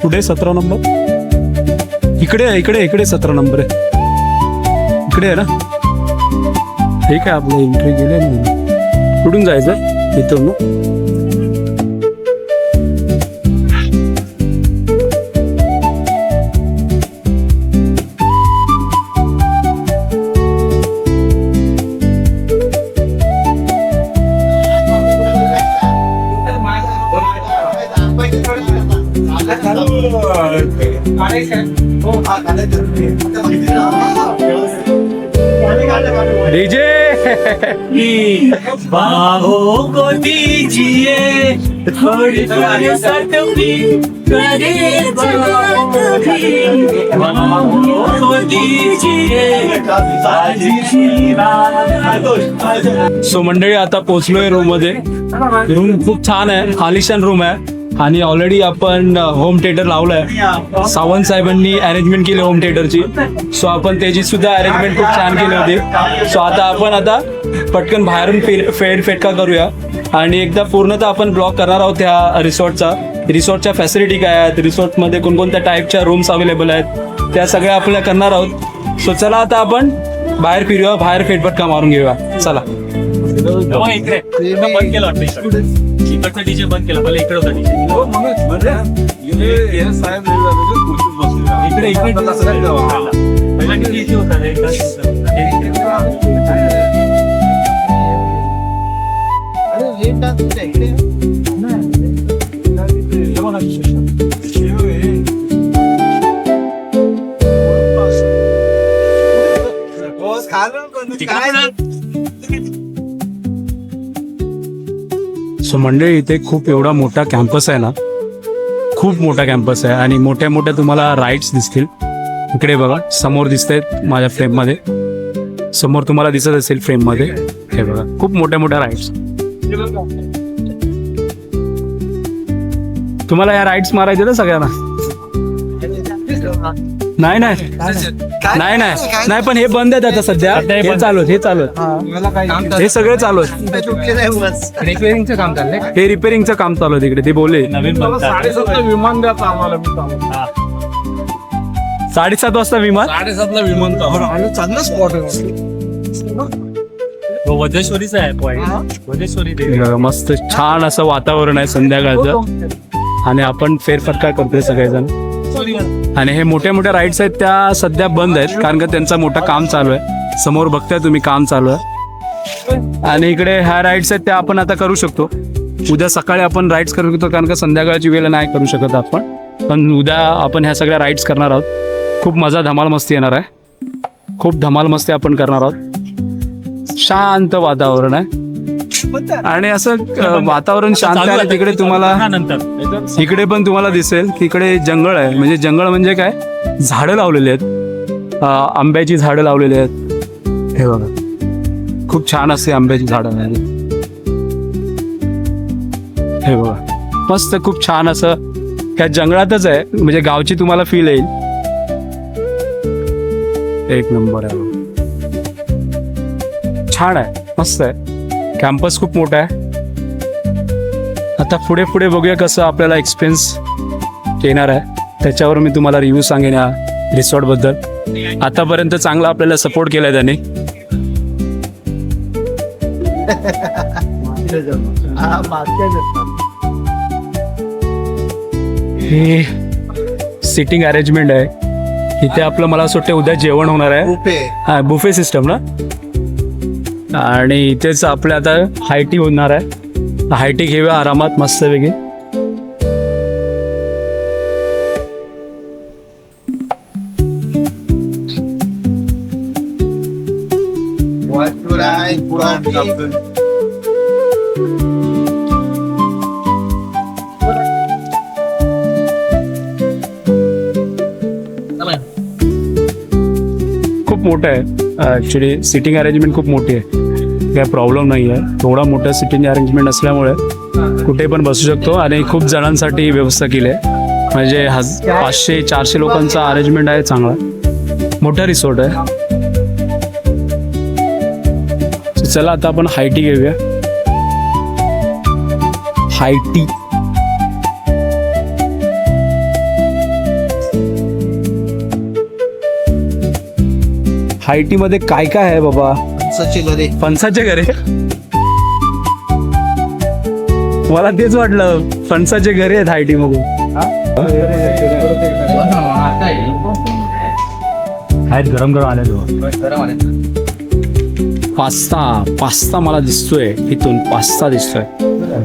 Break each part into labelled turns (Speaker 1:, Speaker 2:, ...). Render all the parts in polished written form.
Speaker 1: पुढे 17 नंबर इकडे आहे, इकडे 17 नंबर आहे, इकडे आहे ना. हे काय आपलं एंट्री गेले ना, कुठून जायचं इथून ना. डीजे
Speaker 2: बाहों को दीजिए थोड़ी
Speaker 1: सो मंडळी आता पोहोचलोय रूम मध्ये. रूम खूप छान आहे, आलिशान रूम आहे आणि ऑलरेडी आपण होम थिएटर लावलंय. सावंत साहेबांनी अरेंजमेंट केली होम थिएटरची. सो आपण त्याची सुद्धा अरेंजमेंट खूप छान केली होती. सो आता पटकन बाहेरून फेरफटका करूया आणि एकदा पूर्णतः आपण ब्लॉग करणार आहोत ह्या रिसॉर्टच्या फॅसिलिटी काय आहेत, रिसॉर्टमध्ये कोणकोणत्या टाईपच्या रूम्स अवेलेबल आहेत त्या सगळ्या आपल्याला करणार आहोत. सो चला आता आपण बाहेर फिरूया, बाहेर फेरफटका मारून घेऊया. चला.
Speaker 2: बंद केलं इकडचा डीजे बंद केला, पहिले इकडे होता डीजे. पहिला डीजे
Speaker 1: सो मंडळी इथे खूप एवढा मोठा कॅम्पस आहे ना, खूप मोठा कॅम्पस आहे आणि मोठ्या मोठ्या तुम्हाला राईड्स दिसतील. इकडे बघा समोर दिसतायत माझ्या फ्रेममध्ये, समोर तुम्हाला दिसत असेल फ्रेममध्ये. हे बघा खूप मोठ्या मोठ्या राईड्स. तुम्हाला या राईड्स मारायचे ना सगळ्यांना? नाही नाही नाही नाही नाही पण हे बंद आहेत आता सध्या. हे चालू हे सगळे चालू आहे.
Speaker 2: रिपेअरिंगचं काम चाललंय.
Speaker 1: हे रिपेअरिंगचं काम चालू आहे तिकडे. ते बोलले
Speaker 2: नवीन
Speaker 1: 7:30 वाजता विमान.
Speaker 2: 7:30ला विमान चांगला स्पॉट आहे. वजेश्वरीचा आहे पॉइंट. वजेश्वरी
Speaker 1: मस्त छान असं वातावरण आहे संध्याकाळचं आणि आपण फेरफटका करतोय सगळेजण. आणि हे मोठ्या मोठ्या राईड्स आहेत त्या सध्या बंद आहेत कारण का त्यांचं मोठं काम चालू आहे. समोर बघताय तुम्ही काम चालू आहे. आणि इकडे ह्या राईड्स आहेत त्या आपण आता करू शकतो. उद्या सकाळी आपण राईड्स करू शकतो कारण का संध्याकाळची वेळ नाही करू शकत आपण. पण उद्या आपण ह्या सगळ्या राईड्स करणार आहोत. खूप मजा धमाल मस्ती येणार आहे. खूप धमाल मस्ती आपण करणार आहोत. शांत वातावरण आहे आणि असं वातावरण शांत आहे. तिकडे तुम्हाला इकडे पण तुम्हाला दिसेल की इकडे जंगल आहे. म्हणजे जंगल म्हणजे काय, झाडं लावलेली आहेत, आंब्याची झाडं लावलेली आहेत. हे बघा खूप छान असते आंब्याची झाडं. हे बघा मस्त खूप छान असं त्या जंगलातच आहे. म्हणजे गावची तुम्हाला फील येईल. एक नंबर आहे, छान आहे, मस्त आहे. कॅम्पस खूप मोठा आहे. आता पुढे पुढे बघूया कसं आपल्याला एक्सपिरियन्स येणार आहे. त्याच्यावर मी तुम्हाला रिव्ह्यू सांगेन या रिसॉर्ट बद्दल. आतापर्यंत चांगला आपल्याला सपोर्ट केलाय त्याने. हे सिटिंग अरेंजमेंट आहे. इथे आपलं मला असं वाटतं उद्या जेवण होणार आहे. हा बुफे सिस्टम ना. आणि इथेच आपल्या आता हायटी होणार आहे. हायटी घेऊया आरामात मस्त वेगळी. मोठं आहे ॲक्च्युली. सिटिंग अरेंजमेंट खूप मोठी आहे, काय प्रॉब्लेम नाही आहे. थोडा मोठं सिटिंग अरेंजमेंट असल्यामुळे कुठे पण बसू शकतो आणि खूप जणांसाठी व्यवस्था केली आहे. म्हणजे 500-400 लोकांचा अरेंजमेंट आहे. चांगला मोठा रिसॉर्ट आहे. चला आता आपण हाय टी घेऊया. हाय टी हाय टी मध्ये काय काय आहे बाबा? फणसाचे घरे. मला तेच वाटलं फणसाचे घरे आहेत हाय टी मधून. आहेत गरम गरम आले. पास्ता मला दिसतोय इथून. पास्ता दिसतोय.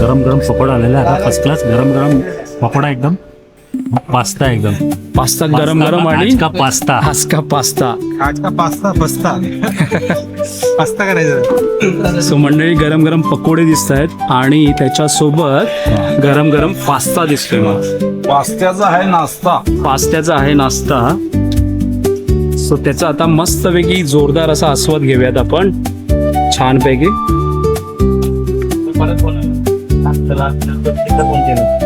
Speaker 3: गरम गरम पकोडा आलेला आहे. फर्स्ट क्लास गरम गरम पकोडा एकदम. पास्ता एकदम.
Speaker 1: पास्ता गरम गरम आणि
Speaker 3: आज का पास्ता.
Speaker 1: आज का पास्ता.
Speaker 4: पास्ता करायचं.
Speaker 1: सो मंडळी गरम गरम पकोडे दिसत आहेत आणि त्याच्यासोबत गरम गरम पास्ता दिसतोय मला.
Speaker 4: पास्त्याचा आहे नाश्ता.
Speaker 1: पास्त्याचा आहे नाश्ता. सो त्याचा आता मस्तपैकी जोरदार असा आस्वाद घेऊयात आपण छानपैकी.
Speaker 2: परत फोन आला. फोन केला.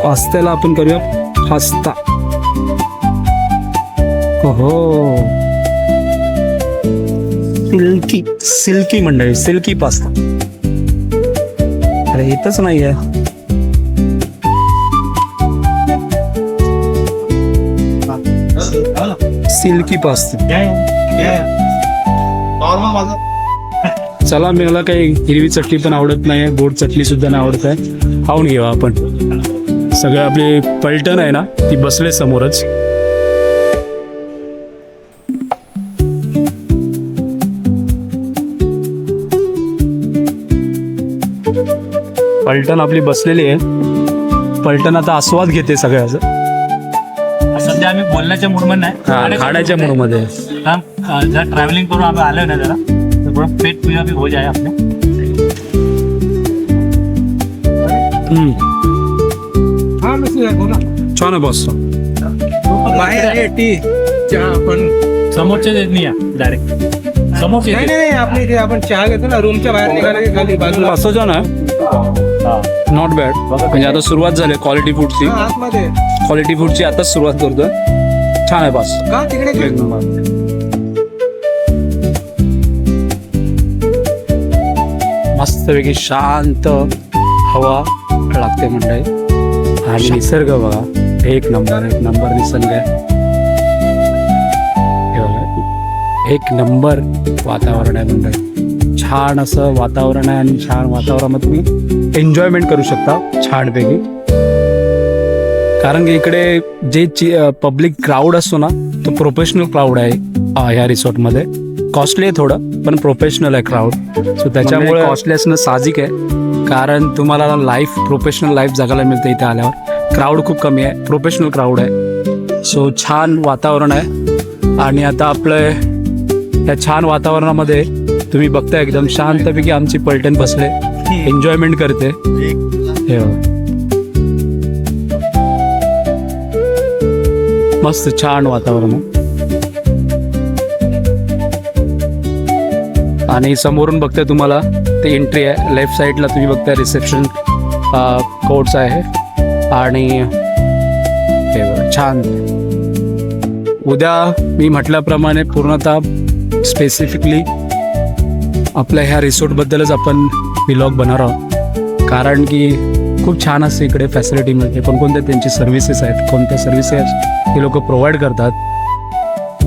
Speaker 1: पास्त्याला आपण करूया पास्ता. हो सिल्की मंडळी, सिल्की पास्ता. अरे येतच नाहीये. Silky pasta. चला मला काही हिरवी चटणी पण आवडत नाही, गोड चटणी सुद्धा नाही आवडत आहे. खाऊन घेऊ आपण. सगळं आपली पलटण आहे ना ती बसले समोरच. पलटण आपली बसलेली आहे. पलटण आता आस्वाद घेते सगळ्याचा.
Speaker 2: सध्या आम्ही बोलण्याच्या मूडमध्ये नाही,
Speaker 1: खाण्याच्या मूडमध्ये.
Speaker 2: जरा ट्रॅव्हलिंग करून आम्ही आलोय ना जरा, तर थोडं पेट पूजा भी हो जाए आपने.
Speaker 1: छान आहे बस.
Speaker 4: बाहेर टी चहा आपण
Speaker 2: समोरचे देत नाही डायरेक्ट समोरचे
Speaker 4: नाही
Speaker 2: देत.
Speaker 4: नाही आपल्या इथे आपण चहा घेतो ना रूमच्या बाहेर निघाला की खाली बाजूला
Speaker 1: असं छान आहे. Not bad. म्हणजे आता सुरुवात झाली क्वालिटी फूडची.
Speaker 4: हा, आतमध्ये
Speaker 1: क्वालिटी फूडची आताच सुरुवात करतोय. छान आहे बस.
Speaker 4: का तिकडे
Speaker 1: मस्तपैकी शांत हवा लागते मंडळी. आणि निसर्ग बघा एक नंबर निसर्ग आहे. हे बघा, एक नंबर वातावरण आहे मंडळी. छान असं वातावरण आहे आणि छान वातावरणामध्ये तुम्ही एन्जॉयमेंट करू शकता छानपैकी. कारण की इकडे जे पब्लिक क्राऊड असतो ना तो प्रोफेशनल क्राऊड आहे ह्या रिसॉर्टमध्ये. कॉस्टली आहे थोडं पण प्रोफेशनल आहे क्राऊड. सो त्याच्यामुळे कॉस्टली असणं साहजिक आहे. कारण तुम्हाला प्रोफेशनल लाईफ जगायला मिळते इथे आल्यावर. क्राऊड खूप कमी आहे, प्रोफेशनल क्राऊड आहे. सो छान वातावरण आहे. आणि आता आपलं या छान वातावरणामध्ये तुम्ही बघताय एकदम शांतपैकी आमची पलटण बसले एन्जॉयमेंट करते. हे बघा. मस्त छान वातावरण आहे. आणि समोरून बघताय तुम्हाला ते एंट्री आहे. लेफ्ट साईडला तुम्ही बघताय रिसेप्शन कोर्ट्स आहे. आणि हे बघा छान. उद्या मी म्हटल्याप्रमाणे पूर्णतः स्पेसिफिकली आपल्या ह्या रिसॉर्टबद्दलच आपण व्लॉग बनवणार आहोत. कारण की खूप छान असते इकडे फॅसिलिटी मिळते. कोणकोणत्या त्यांची सर्व्हिसेस आहेत, कोणत्या सर्व्हिसेस ते लोक प्रोव्हाइड करतात,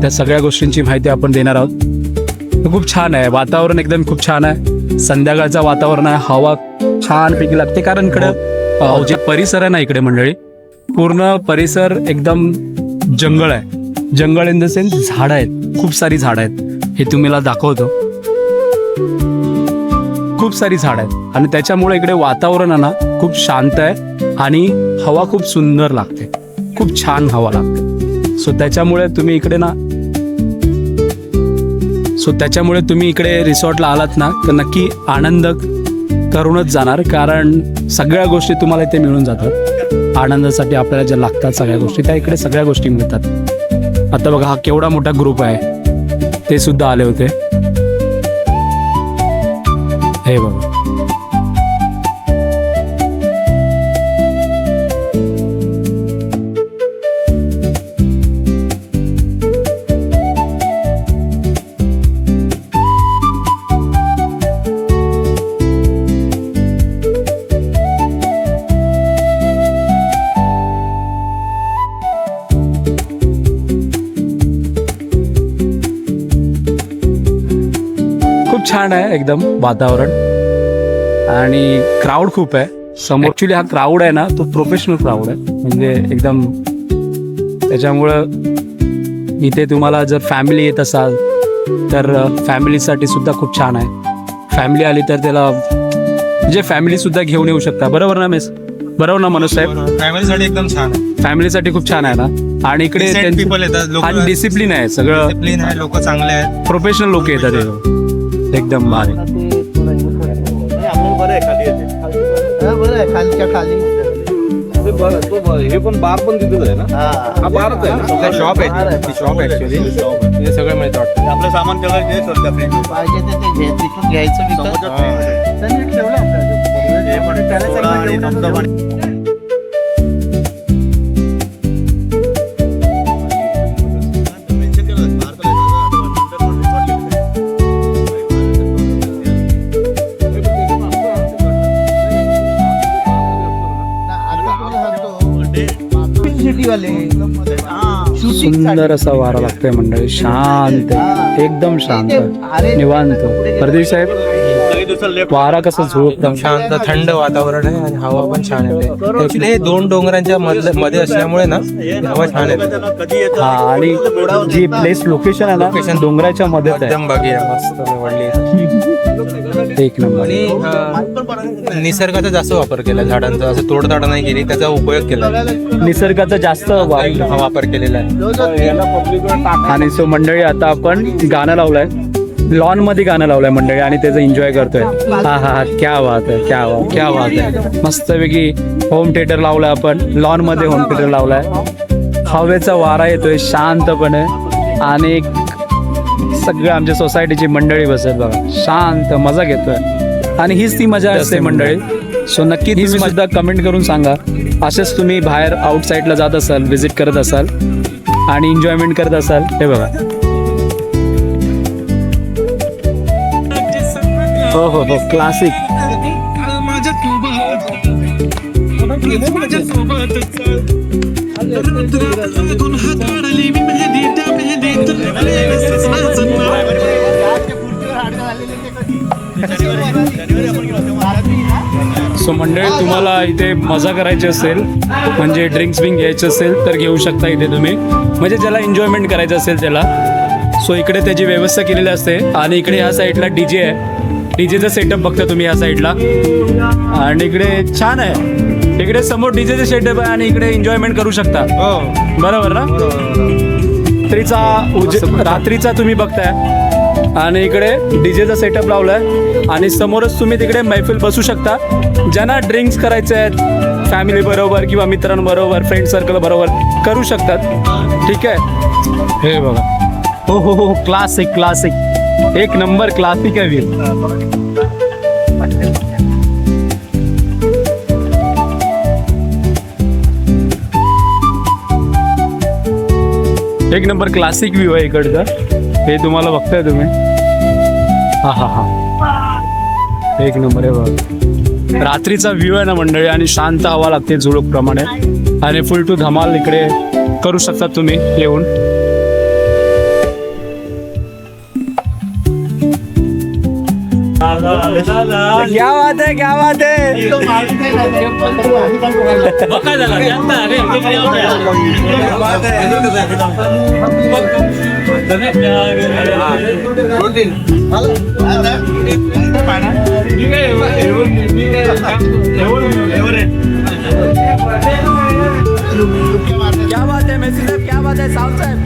Speaker 1: त्या सगळ्या गोष्टींची माहिती आपण देणार आहोत. खूप छान आहे वातावरण, एकदम खूप छान आहे. संध्याकाळचं वातावरण आहे, हवा छानपैकी लागते. कारण इकडं जे परिसर आहे ना इकडे मंडळी, पूर्ण परिसर एकदम जंगल आहे. जंगल इन द सेन्स झाडं आहेत, खूप सारी झाडं आहेत. हे तुम्हाला दाखवतो. खूप सारी झाडं आहेत आणि त्याच्यामुळे इकडे वातावरण आहे ना खूप शांत आहे आणि हवा खूप सुंदर लागते. खूप छान हवा लागते. सो त्याच्यामुळे तुम्ही इकडे रिसॉर्टला आलात ना तर नक्की आनंद करूनच जाणार, कारण सगळ्या गोष्टी तुम्हाला इथे मिळून जातात. आनंदासाठी आपल्याला ज्या लागतात सगळ्या गोष्टी त्या इकडे सगळ्या गोष्टी मिळतात. आता बघा हा केवढा मोठा ग्रुप आहे, ते सुद्धा आले होते. हे बघा खूप छान आहे एकदम वातावरण आणि क्राऊड खूप आहे समोर. ॲक्च्युली हा क्राऊड आहे ना तो प्रोफेशनल क्राऊड आहे, म्हणजे एकदम. त्याच्यामुळं इथे तुम्हाला जर फॅमिली येत असाल तर फॅमिलीसाठी सुद्धा खूप छान आहे. फॅमिली आली तर त्याला म्हणजे फॅमिली सुद्धा घेऊन येऊ शकता. बरोबर ना मिस? बरोबर ना मनोज साहेब?
Speaker 4: फॅमिलीसाठी एकदम छान आहे.
Speaker 1: फॅमिलीसाठी खूप छान आहे ना. आणि इकडे
Speaker 4: पीपल येतात, लोक
Speaker 1: आणि डिसिप्लिन आहे सगळं,
Speaker 4: डिसिप्लिन आहे, लोक चांगले आहेत.
Speaker 1: प्रोफेशनल लोक येतात इथे. एकदम भारी.
Speaker 4: हे पण बार पण तिथेच आहे ना? हा बारच आहे, शॉप आहे, शॉप ऍक्च्युअली तिथे सगळं मिळतं वाटतं.
Speaker 2: आपलं सामान ठेवायचं आहे सध्या फ्रेंड.
Speaker 5: पाहिजे ते तिथून घ्यायचं विकत. त्यांनी ठेवलं आपल्याला.
Speaker 1: सुंदर असा वारा लागतोय मंडळी. शांत एकदम शांत निवांत. प्रदीप साहेब वारा कसं झोप
Speaker 4: शांत थंड वातावरण आहे आणि हवा पण छान आहे. ऍक्च्युली हे दोन डोंगरांच्या मध्ये असल्यामुळे ना हवा छान आहे.
Speaker 1: हा, आणि जी प्लेस लोकेशन आहे ना डोंगराच्या मध्ये
Speaker 4: एकदम बघूया मस्त निवडली.
Speaker 1: एक नंबर.
Speaker 4: आणि निसर्गाचा जास्त वापर केला, झाडांचा असं तोडताड नाही केली, त्याचा उपयोग केला,
Speaker 1: निसर्गाचा जास्त
Speaker 4: वापर केलेला आहे.
Speaker 1: आणि सो मंडळी आता आपण गाणं लावलंय, लॉन मध्ये गाणं लावलंय मंडळी आणि त्याचं एन्जॉय करतोय. हा हा, क्या बात आहे, क्या बात, क्या बात आहे. मस्तपैकी होम थिएटर लावलाय आपण, लॉन मध्ये होम थिएटर लावलाय. हवेचा वारा येतोय शांतपणे आणि सगळं आमच्या सोसायटीची मंडळी बसत बघा शांत मजा घेतोय. आणि हीच ती मजा असते मंडळी. सो नक्की तुम्ही सुद्धा कमेंट करून सांगा, असेच तुम्ही बाहेर आउटसाईडला जात असाल, व्हिजिट करत असाल आणि एन्जॉयमेंट करत असाल. हे बघा, हो हो हो, क्लासिक. सो मंडळी तुम्हाला इथे मजा करायची असेल, म्हणजे ड्रिंक्स बिंक घ्यायचं असेल तर घेऊ शकता इथे तुम्ही, म्हणजे ज्याला एन्जॉयमेंट करायचं असेल त्याला. सो इकडे त्याची व्यवस्था केलेली असते. आणि इकडे ह्या साईडला डीजे आहे, डीजेचा सेटअप बघता तुम्ही या साईडला. आणि इकडे छान आहे, इकडे समोर डीजेचा सेटअप आहे आणि इकडे एन्जॉयमेंट करू शकता. बरोबर ना? रात्रीचा तुम्ही बघताय आणि इकडे डीजेचा सेटअप लावलाय आणि समोरच तुम्ही तिकडे मैफिल बसू शकता. ज्यांना ड्रिंक्स करायचे आहेत फॅमिली बरोबर किंवा मित्रांबरोबर, फ्रेंड सर्कल बरोबर करू शकतात. ठीक आहे, हे बघा. हो हो हो, क्लासिक क्लासिक, एक नंबर क्लासिक आहे व्ह्यू. एक नंबर क्लासिक व्ह्यू आहे इकडचा. हे तुम्हाला बघताय तुम्ही. हा हा हा, एक नंबर आहे बघा. रात्रीचा व्ह्यू आहे ना मंडळी आणि शांत हवा लागते झुळूक प्रमाणे आणि फुल टू धमाल इकडे करू शकता तुम्ही येऊन. क्या बात है, क्या बात है. क्या बात है मेसी साहब, क्या बात है साहब साहब.